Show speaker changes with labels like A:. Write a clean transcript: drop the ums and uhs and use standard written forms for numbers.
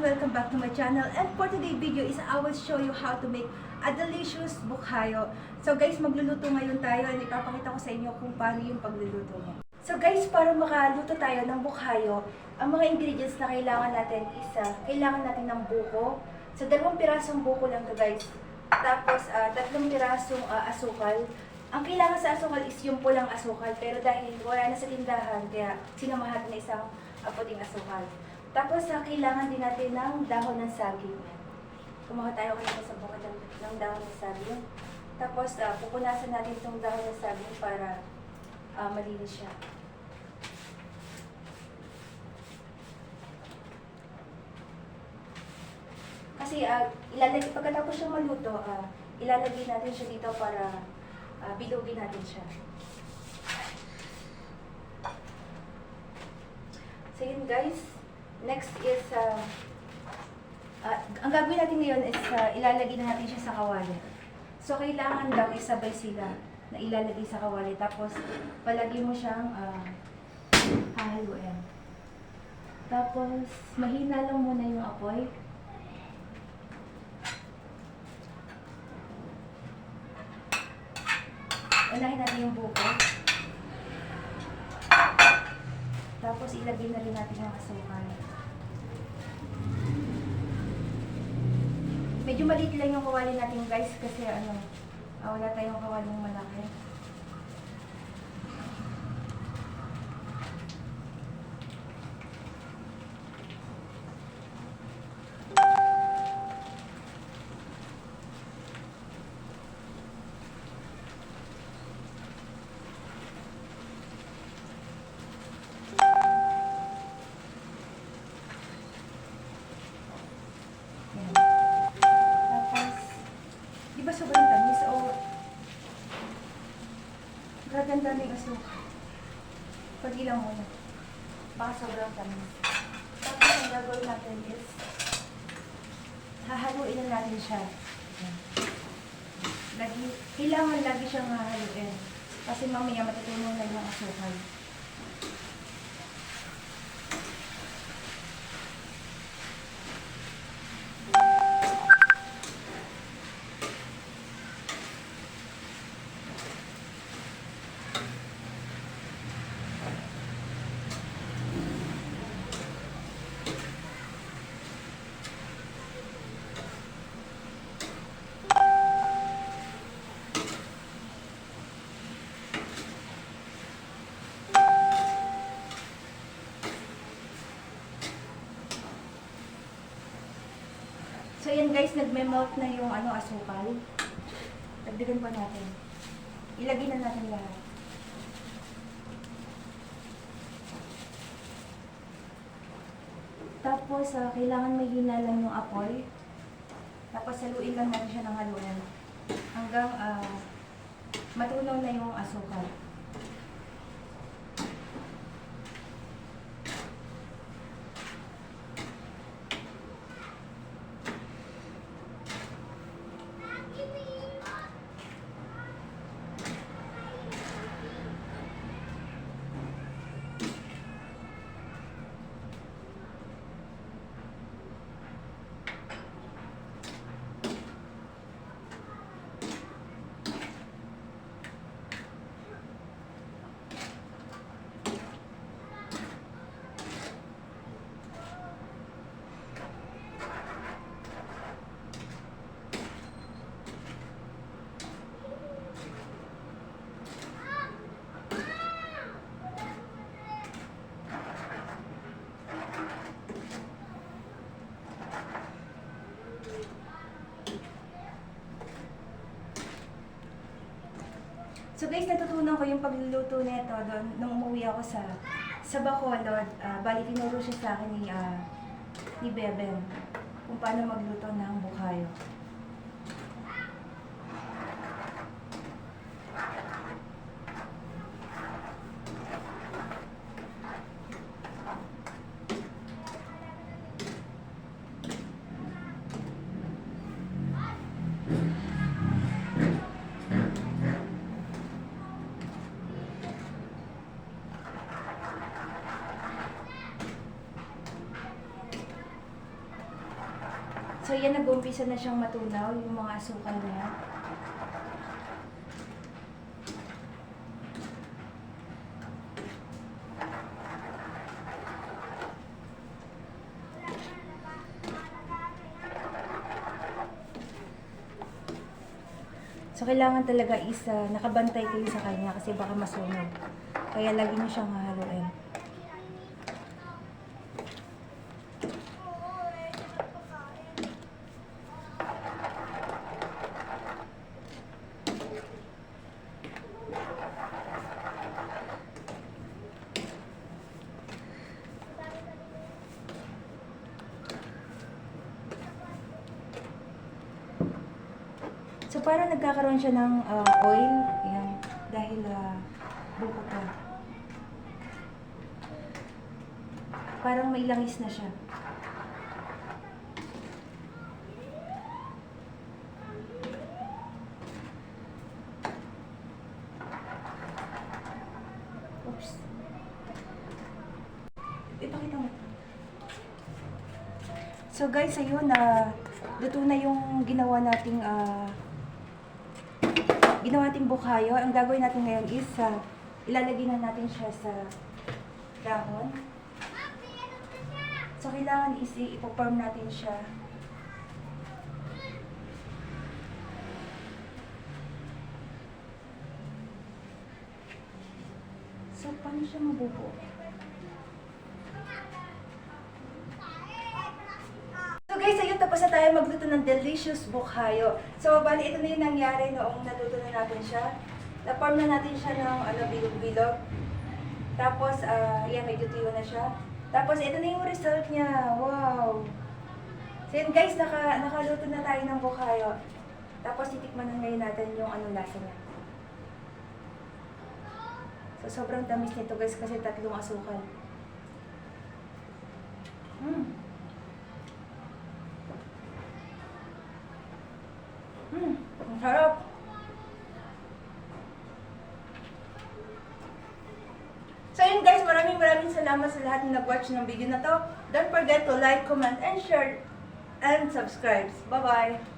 A: welcome back to my channel. And for today's video is I will show you how to make a delicious bukhayo. So guys, magluluto ngayon tayo and ipapakita ko sa inyo kung paano yung pagluluto niya. So guys, para makaluto tayo ng bukhayo, ang mga ingredients na kailangan natin is kailangan natin ng buko. So 2 pirasong buko lang to guys. Tapos 3 pirasong asukal. Ang kailangan sa asukal is yung pulang asukal, pero dahil wala na sa tindahan, kaya sinamahan na isang puting asukal. Tapos kailangan din natin ng dahon ng saging. Kumuha tayo kanina sa buka ng dahon ng saging. Tapos pupunasan natin itong dahon ng saging para malinis siya. Kasi ilalagay, pagkatapos siyang maluto, ilalagay natin siya dito para bilugin natin siya. So yun guys, next is, ang gagawin natin ngayon is ilalagay na natin siya sa kawali. So kailangan daw isabay sila na ilalagay sa kawali. Tapos palagi mo siyang hahaluin. Tapos mahina lang muna yung apoy. Unahin natin yung buko. Tapos ilagay na rin natin yung asukal. Medyo maliit lang yung kawali natin guys kasi wala tayong kawaling malaki. Sobrang tamis o gaganda na yung asukal. Pag ilang muna. Baka sobrang tamis. Tapos ang gagawin natin is hahaluin na natin siya. Kailangan lagi siyang hahaluin. Kasi mamaya matutunan na yung asukal. So yan guys, nagme-melt na yung asukal. Dagdagan pa natin. Ilagay na natin lahat. Tapos kailangan mahina lang yung apoy. Tapos haluin lang natin siya ng haluin. Hanggang matunaw na yung asukal. So guys, natutunan ko yung pagluluto nito doon nung umuwi ako sa Bacolod. Bali tinuro siya sa akin ni Beben kung paano magluto ng bukhayo. So yan, nag-umpisa na siyang matunaw, yung mga asukal niya. So kailangan talaga is nakabantay kayo sa kanya kasi baka masunog. Kaya lagi niyo siyang hahaluin. So parang nagkakaroon siya ng oil, yan, dahil buko to. Parang may langis na siya. Oops. Ipakita mo. So guys, ayun, luto na yung ginawa nating bukhayo. Ang gagawin natin ngayon is ilalagay na natin siya sa dahon. So kailangan is ipoform natin siya. So paano siya mabubuo? So guys, ayun, tapos na tayo magluto ng delicious bukhayo. So bali, ito na yung nangyari noong natuto na natin siya. Na-form na natin siya ng bilog-bilog. Tapos, yan, medyo tuyo na siya. Tapos, ito na yung result niya. Wow! So yun guys, nakaluto na tayo ng bukhayo. Tapos, titikman na ngayon natin yung lasa niya. So, sobrang tamis nito guys kasi 3 asukal. Ang sarap! So yun guys, maraming salamat sa lahat na nag-watch ng video na to. Don't forget to like, comment, and share, and subscribe. Bye-bye!